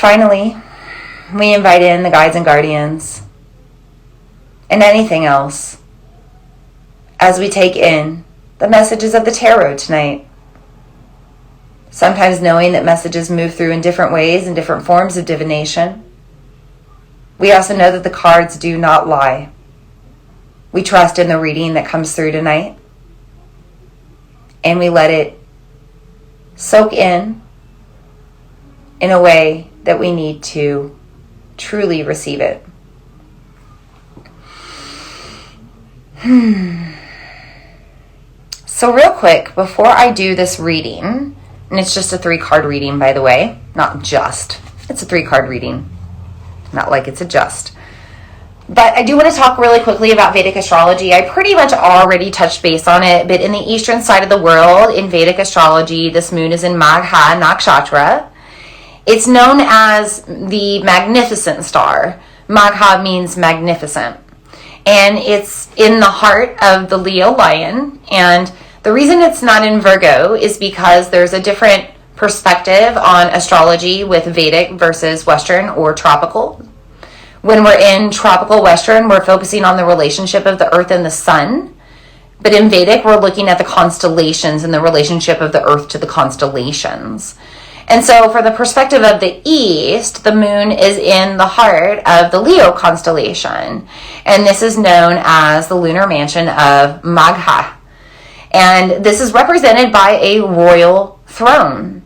finally, we invite in the guides and guardians and anything else as we take in the messages of the tarot tonight. Sometimes knowing that messages move through in different ways and different forms of divination. We also know that the cards do not lie. We trust in the reading that comes through tonight, and we let it soak in a way that we need to truly receive it. So real quick, before I do this reading, and it's just a 3-card reading, by the way, not just, it's a 3-card reading, not like it's a just. But I do want to talk really quickly about Vedic astrology. I pretty much already touched base on it, but in the eastern side of the world, in Vedic astrology, this moon is in Magha Nakshatra. It's known as the magnificent star. Magha means magnificent. And it's in the heart of the Leo lion. And the reason it's not in Virgo is because there's a different perspective on astrology with Vedic versus Western or tropical. When we're in tropical Western, we're focusing on the relationship of the earth and the sun. But in Vedic, we're looking at the constellations and the relationship of the earth to the constellations. And so for the perspective of the East, the moon is in the heart of the Leo constellation. And this is known as the lunar mansion of Magha. And this is represented by a royal throne.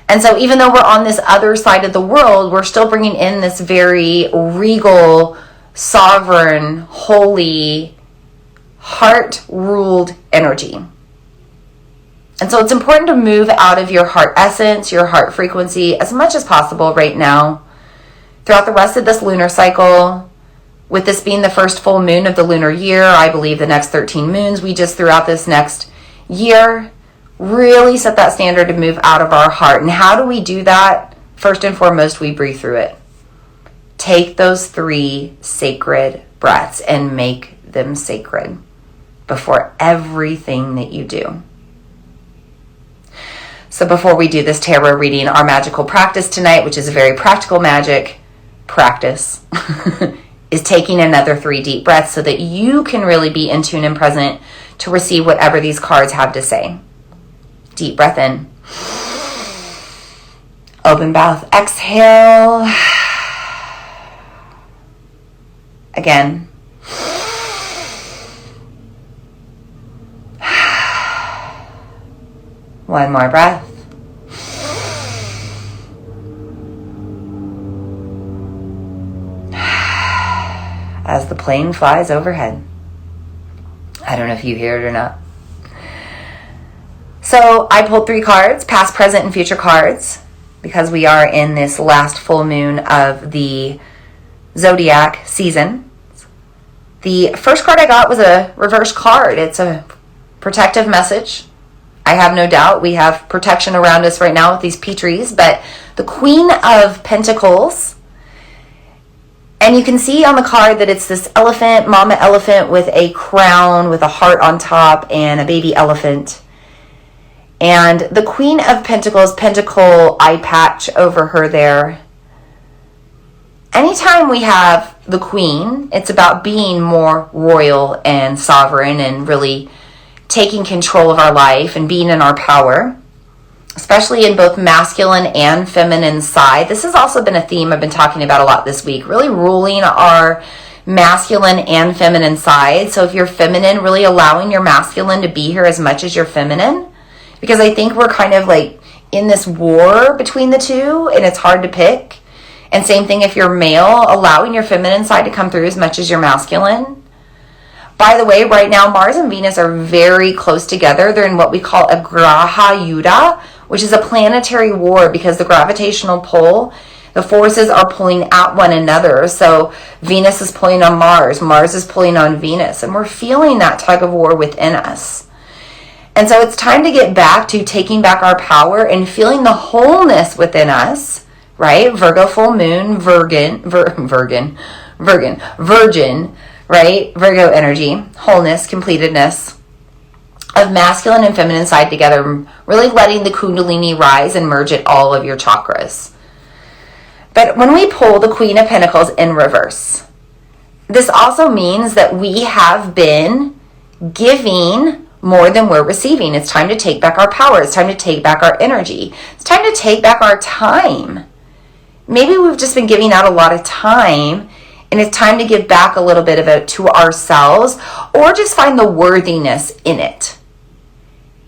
And so even though we're on this other side of the world, we're still bringing in this very regal, sovereign, holy, heart-ruled energy. And so it's important to move out of your heart essence, your heart frequency, as much as possible right now. Throughout the rest of this lunar cycle, with this being the first full moon of the lunar year, I believe the next 13 moons we just threw out this next year, really set that standard to move out of our heart. And how do we do that? First and foremost, we breathe through it. Take those 3 sacred breaths and make them sacred before everything that you do. So before we do this tarot reading, our magical practice tonight, which is a very practical magic practice, is taking another 3 deep breaths so that you can really be in tune and present to receive whatever these cards have to say. Deep breath in. Open mouth. Exhale. Again. One more breath. As the plane flies overhead. I don't know if you hear it or not. So I pulled 3 cards, past, present, and future cards, because we are in this last full moon of the zodiac season. The first card I got was a reverse card. It's a protective message. I have no doubt we have protection around us right now with these peach trees, but the Queen of Pentacles. And you can see on the card that it's this elephant, mama elephant with a crown with a heart on top and a baby elephant. And the Queen of Pentacles, pentacle eye patch over her there. Anytime we have the Queen, it's about being more royal and sovereign and really taking control of our life and being in our power, especially in both masculine and feminine side. This has also been a theme I've been talking about a lot this week, really ruling our masculine and feminine side. So if you're feminine, really allowing your masculine to be here as much as you're feminine, because I think we're kind of like in this war between the two and it's hard to pick. And same thing if you're male, allowing your feminine side to come through as much as your masculine. By the way, right now, Mars and Venus are very close together. They're in what we call a Graha Yuddha, which is a planetary war because the gravitational pull, the forces are pulling at one another. So Venus is pulling on Mars, Mars is pulling on Venus, and we're feeling that tug of war within us. And so it's time to get back to taking back our power and feeling the wholeness within us, right? Virgo full moon, Virgin, right? Virgo energy, wholeness, completedness of masculine and feminine side together, really letting the Kundalini rise and merge at all of your chakras. But when we pull the Queen of Pentacles in reverse, this also means that we have been giving more than we're receiving. It's time to take back our power. It's time to take back our energy. It's time to take back our time. Maybe we've just been giving out a lot of time, and it's time to give back a little bit of it to ourselves, or just find the worthiness in it.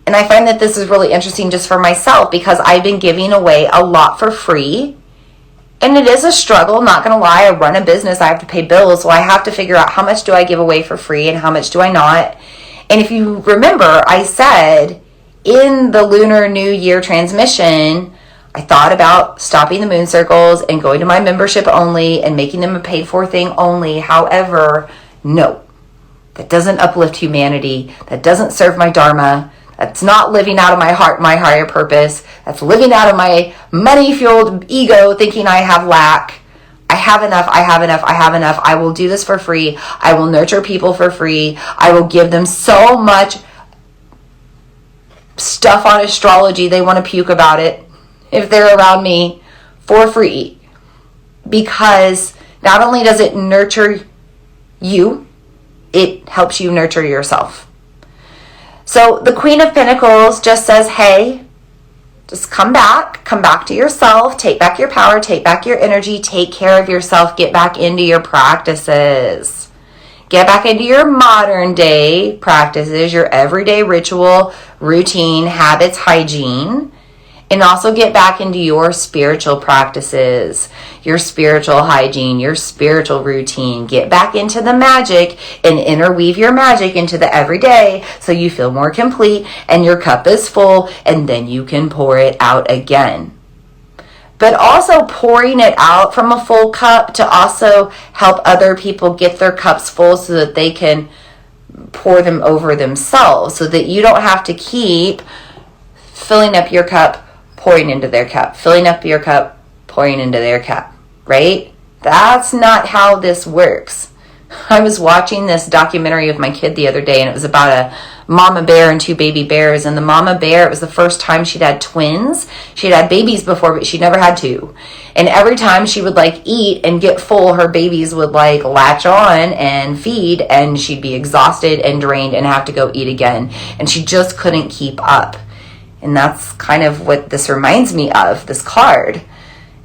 And I find that this is really interesting just for myself, because I've been giving away a lot for free. And it is a struggle, not going to lie. I run a business. I have to pay bills. So I have to figure out how much do I give away for free and how much do I not. And if you remember, I said in the Lunar New Year transmission, I thought about stopping the moon circles and going to my membership only and making them a paid for thing only. However, no, that doesn't uplift humanity. That doesn't serve my dharma. That's not living out of my heart, my higher purpose. That's living out of my money-fueled ego, thinking I have lack. I have enough, I have enough, I have enough. I will do this for free. I will nurture people for free. I will give them so much stuff on astrology, they want to puke about it if they're around me for free. Because not only does it nurture you, it helps you nurture yourself. So the Queen of Pentacles just says, hey, just come back to yourself, take back your power, take back your energy, take care of yourself, get back into your practices. Get back into your modern day practices, your everyday ritual, routine, habits, hygiene. And also get back into your spiritual practices, your spiritual hygiene, your spiritual routine. Get back into the magic and interweave your magic into the everyday so you feel more complete and your cup is full, and then you can pour it out again. But also pouring it out from a full cup to also help other people get their cups full so that they can pour them over themselves, so that you don't have to keep filling up your cup, pouring into their cup, filling up your cup, pouring into their cup, right? That's not how this works. I was watching this documentary with my kid the other day, and it was about a mama bear and two baby bears. And the mama bear, it was the first time she'd had twins. She'd had babies before, but she'd never had two. And every time she would like eat and get full, her babies would like latch on and feed, and she'd be exhausted and drained and have to go eat again. And she just couldn't keep up. And that's kind of what this reminds me of, this card.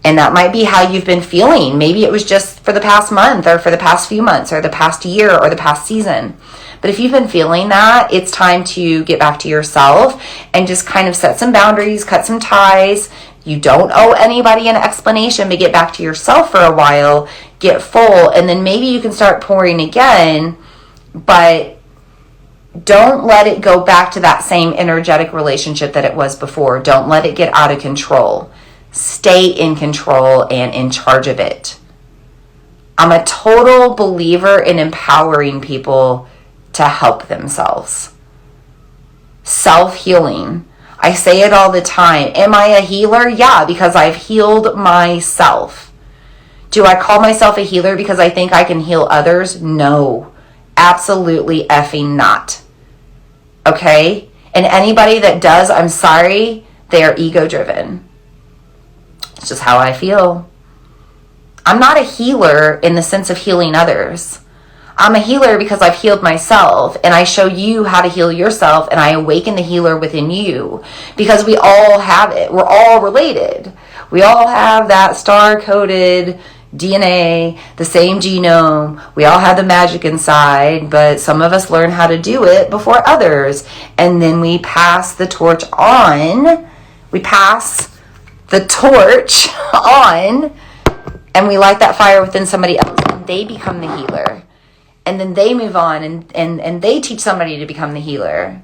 And that might be how you've been feeling. Maybe it was just for the past month or for the past few months or the past year or the past season. But if you've been feeling that, it's time to get back to yourself and just kind of set some boundaries, cut some ties. You don't owe anybody an explanation, but get back to yourself for a while, get full, and then maybe you can start pouring again. But don't let it go back to that same energetic relationship that it was before. Don't let it get out of control. Stay in control and in charge of it. I'm a total believer in empowering people to help themselves. Self-healing. I say it all the time. Am I a healer? Yeah, because I've healed myself. Do I call myself a healer because I think I can heal others? No. Absolutely effing not. Okay? And anybody that does, I'm sorry, they are ego-driven. It's just how I feel. I'm not a healer in the sense of healing others. I'm a healer because I've healed myself, and I show you how to heal yourself, and I awaken the healer within you, because we all have it. We're all related. We all have that star-coded DNA, the same genome. We all have the magic inside, but some of us learn how to do it before others. And then we pass the torch on. We pass the torch on, and we light that fire within somebody else, and they become the healer. And then they move on, and they teach somebody to become the healer.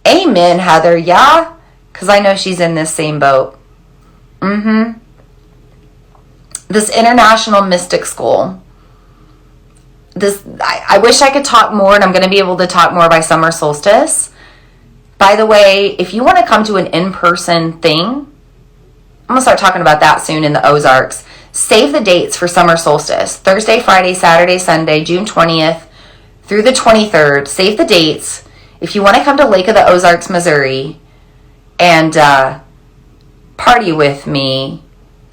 Amen, Heather. Yeah? Because I know she's in this same boat. This International Mystic School. I wish I could talk more, and I'm going to be able to talk more by summer solstice. By the way, if you want to come to an in-person thing, I'm going to start talking about that soon in the Ozarks. Save the dates for summer solstice. Thursday, Friday, Saturday, Sunday, June 20th through the 23rd. Save the dates. If you want to come to Lake of the Ozarks, Missouri, and party with me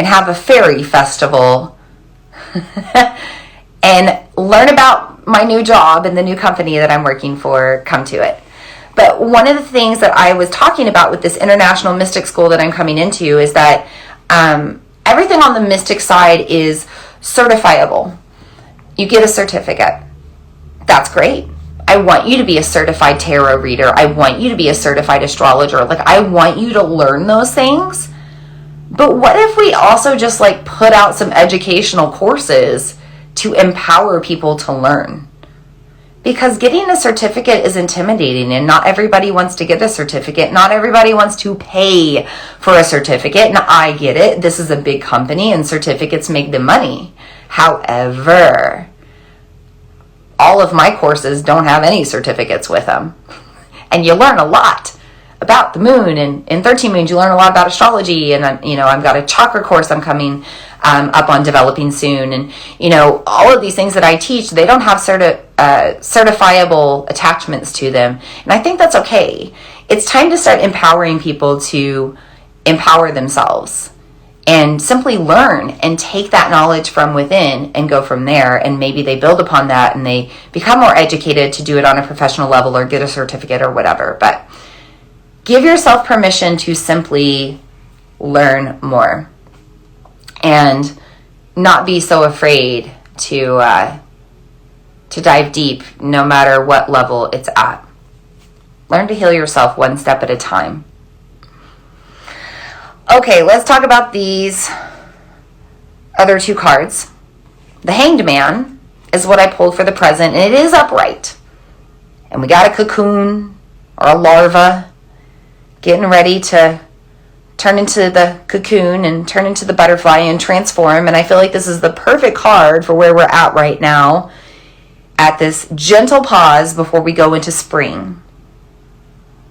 and have a fairy festival and learn about my new job and the new company that I'm working for, come to it. But one of the things that I was talking about with this international mystic school that I'm coming into is that everything on the mystic side is certifiable. You get a certificate. That's great. I want you to be a certified tarot reader. I want you to be a certified astrologer. Like, I want you to learn those things. But what if we also just like put out some educational courses to empower people to learn? Because getting a certificate is intimidating, and not everybody wants to get a certificate. Not everybody wants to pay for a certificate. And I get it. This is a big company and certificates make the money. However, all of my courses don't have any certificates with them. And you learn a lot about the moon, and in 13 moons you learn a lot about astrology, and I've got a chakra course I'm coming up on developing soon, and all of these things that I teach, they don't have certifiable attachments to them, and I think that's okay. It's time to start empowering people to empower themselves and simply learn and take that knowledge from within and go from there, and maybe they build upon that and they become more educated to do it on a professional level or get a certificate or whatever. But give yourself permission to simply learn more and not be so afraid to dive deep, no matter what level it's at. Learn to heal yourself one step at a time. Okay, let's talk about these other two cards. The Hanged Man is what I pulled for the present, and it is upright. And we got a cocoon or a larva getting ready to turn into the cocoon and turn into the butterfly and transform. And I feel like this is the perfect card for where we're at right now, at this gentle pause before we go into spring.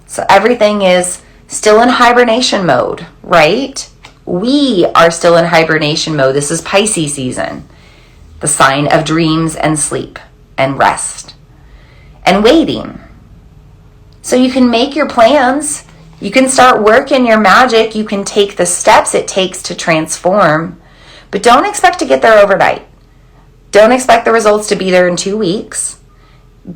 So everything is still in hibernation mode, right? We are still in hibernation mode. This is Pisces season, the sign of dreams and sleep and rest and waiting. So you can make your plans. You can start working your magic. You can take the steps it takes to transform, but don't expect to get there overnight. Don't expect the results to be there in 2 weeks.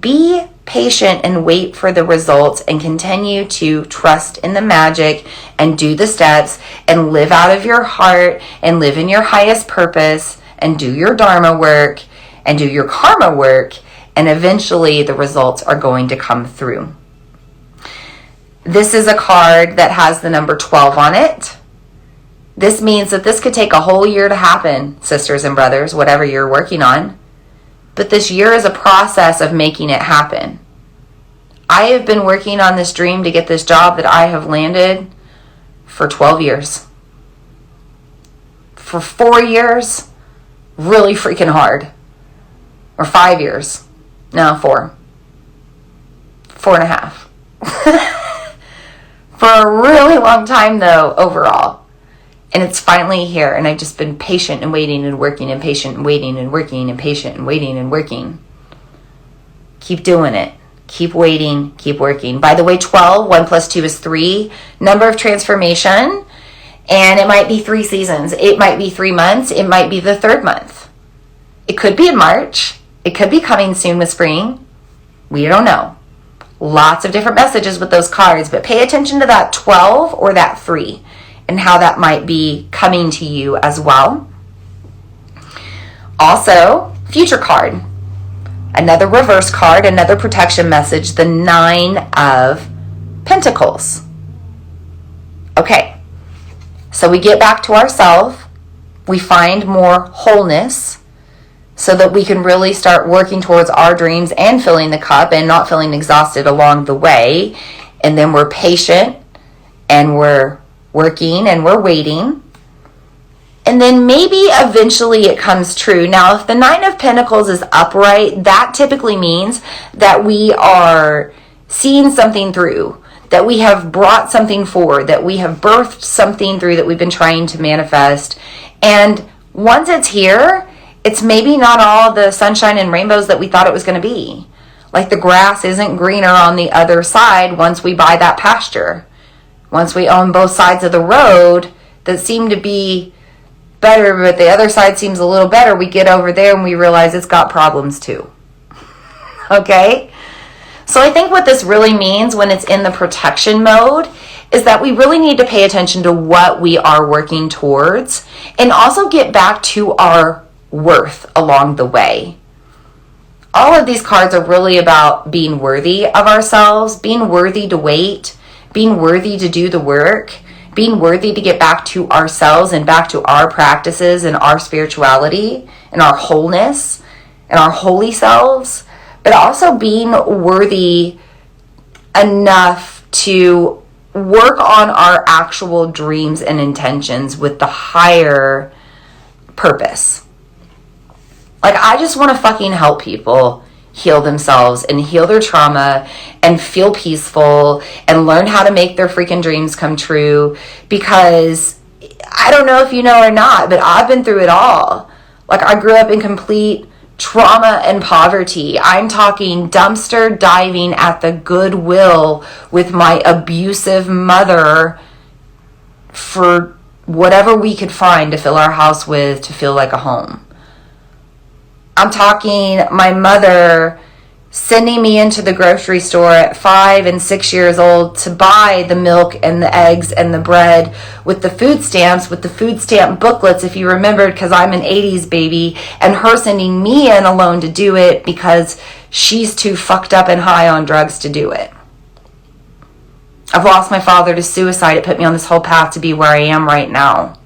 Be patient and wait for the results, and continue to trust in the magic and do the steps and live out of your heart and live in your highest purpose and do your dharma work and do your karma work, and eventually the results are going to come through. This is a card that has the number 12 on it. This means that this could take a whole year to happen, sisters and brothers, whatever you're working on. But this year is a process of making it happen. I have been working on this dream to get this job that I have landed for 12 years. For 4 years, really freaking hard. Or 5 years. No, 4. 4.5. For a really long time, though, overall. And it's finally here, and I've just been patient and waiting and working and patient and waiting and working and patient and waiting and working. Keep doing it. Keep waiting. Keep working. By the way, 12, 1 plus 2 is 3. Number of transformation, and it might be 3 seasons. It might be 3 months. It might be the 3rd month. It could be in March. It could be coming soon with spring. We don't know. Lots of different messages with those cards, but pay attention to that 12 or that 3. And how that might be coming to you as well. Also, future card. Another reverse card, another protection message, the 9 of Pentacles. Okay, so we get back to ourselves. We find more wholeness so that we can really start working towards our dreams and filling the cup and not feeling exhausted along the way. And then we're patient and we're working and we're waiting, and then maybe eventually it comes true. Now, if the 9 of Pentacles is upright, that typically means that we are seeing something through, that we have brought something forward, that we have birthed something through that we've been trying to manifest. And once it's here, it's maybe not all the sunshine and rainbows that we thought it was going to be. Like the grass isn't greener on the other side once we buy that pasture. Once we own both sides of the road that seem to be better, but the other side seems a little better, we get over there and we realize it's got problems too. Okay? So I think what this really means when it's in the protection mode is that we really need to pay attention to what we are working towards and also get back to our worth along the way. All of these cards are really about being worthy of ourselves, being worthy to wait, being worthy to do the work, being worthy to get back to ourselves and back to our practices and our spirituality and our wholeness and our holy selves, but also being worthy enough to work on our actual dreams and intentions with the higher purpose. Like, I just want to fucking help people heal themselves and heal their trauma and feel peaceful and learn how to make their freaking dreams come true, because I don't know if you know or not, but I've been through it all. Like, I grew up in complete trauma and poverty. I'm talking dumpster diving at the Goodwill with my abusive mother for whatever we could find to fill our house with to feel like a home. I'm talking my mother sending me into the grocery store at 5 and 6 years old to buy the milk and the eggs and the bread with the food stamps, with the food stamp booklets, if you remembered, because I'm an 80s baby, and her sending me in alone to do it because she's too fucked up and high on drugs to do it. I've lost my father to suicide. It put me on this whole path to be where I am right now.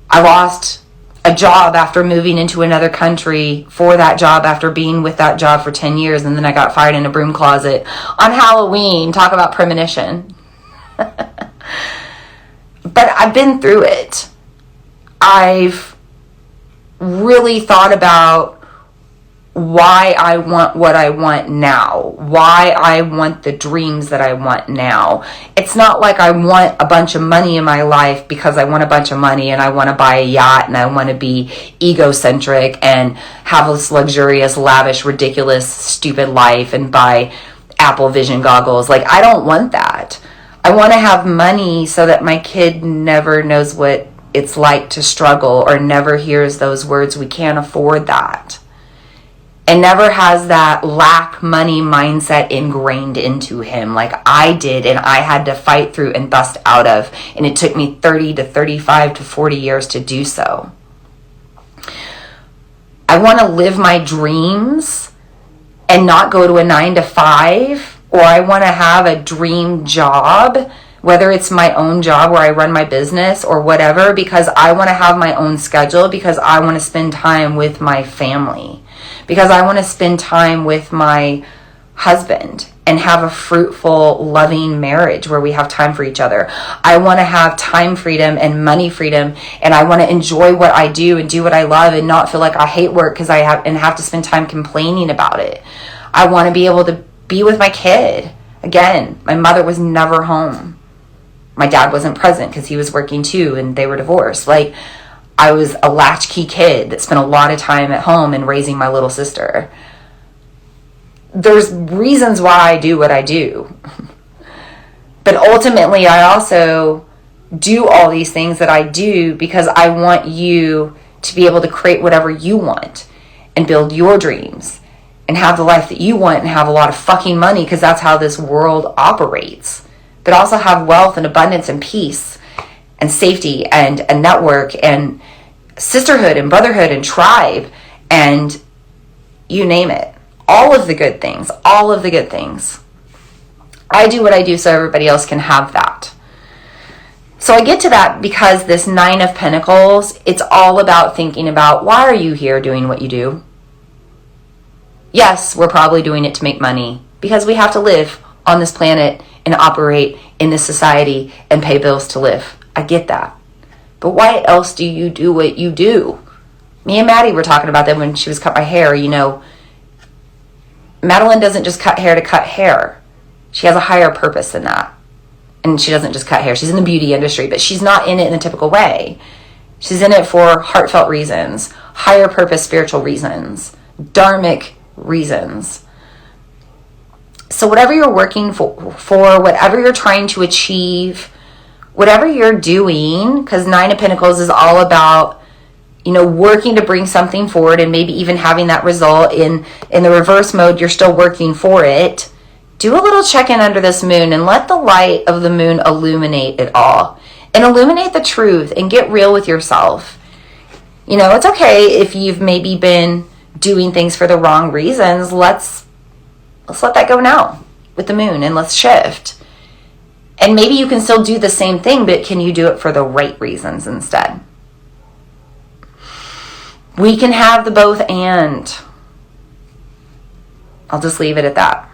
I lost a job after moving into another country for that job after being with that job for 10 years, and then I got fired in a broom closet on Halloween. Talk about premonition. But I've been through it. I've really thought about why I want what I want now, why I want the dreams that I want now. It's not like I want a bunch of money in my life because I want a bunch of money and I want to buy a yacht and I want to be egocentric and have this luxurious, lavish, ridiculous, stupid life and buy Apple Vision goggles. Like, I don't want that. I want to have money so that my kid never knows what it's like to struggle or never hears those words, we can't afford that. And never has that lack money mindset ingrained into him like I did and I had to fight through and bust out of. And it took me 30 to 35 to 40 years to do so. I want to live my dreams and not go to a 9 to 5, or I want to have a dream job, whether it's my own job where I run my business or whatever, because I want to have my own schedule, because I want to spend time with my family. Because I want to spend time with my husband and have a fruitful, loving marriage where we have time for each other. I want to have time freedom and money freedom, and I want to enjoy what I do and do what I love and not feel like I hate work because I have to spend time complaining about it. I want to be able to be with my kid. Again, my mother was never home. My dad wasn't present because he was working too and they were divorced. Like, I was a latchkey kid that spent a lot of time at home and raising my little sister. There's reasons why I do what I do. But ultimately, I also do all these things that I do because I want you to be able to create whatever you want and build your dreams and have the life that you want and have a lot of fucking money, because that's how this world operates. But also have wealth and abundance and peace and safety and a network and sisterhood and brotherhood and tribe and you name it. All of the good things. All of the good things. I do what I do so everybody else can have that. So I get to that because this 9 of Pentacles, it's all about thinking about, why are you here doing what you do? Yes, we're probably doing it to make money because we have to live on this planet and operate in this society and pay bills to live. I get that. But why else do you do what you do? Me and Maddie were talking about that when she was cut my hair. You know, Madeline doesn't just cut hair to cut hair. She has a higher purpose than that. And she doesn't just cut hair. She's in the beauty industry, but she's not in it in a typical way. She's in it for heartfelt reasons, higher purpose, spiritual reasons, dharmic reasons. So whatever you're working for, whatever you're trying to achieve, whatever you're doing, because Nine of Pentacles is all about, you know, working to bring something forward and maybe even having that result. In the reverse mode, you're still working for it. Do a little check-in under this moon and let the light of the moon illuminate it all. And illuminate the truth and get real with yourself. You know, it's okay if you've maybe been doing things for the wrong reasons. Let's let that go now with the moon, and let's shift. And maybe you can still do the same thing, but can you do it for the right reasons instead? We can have the both and. I'll just leave it at that.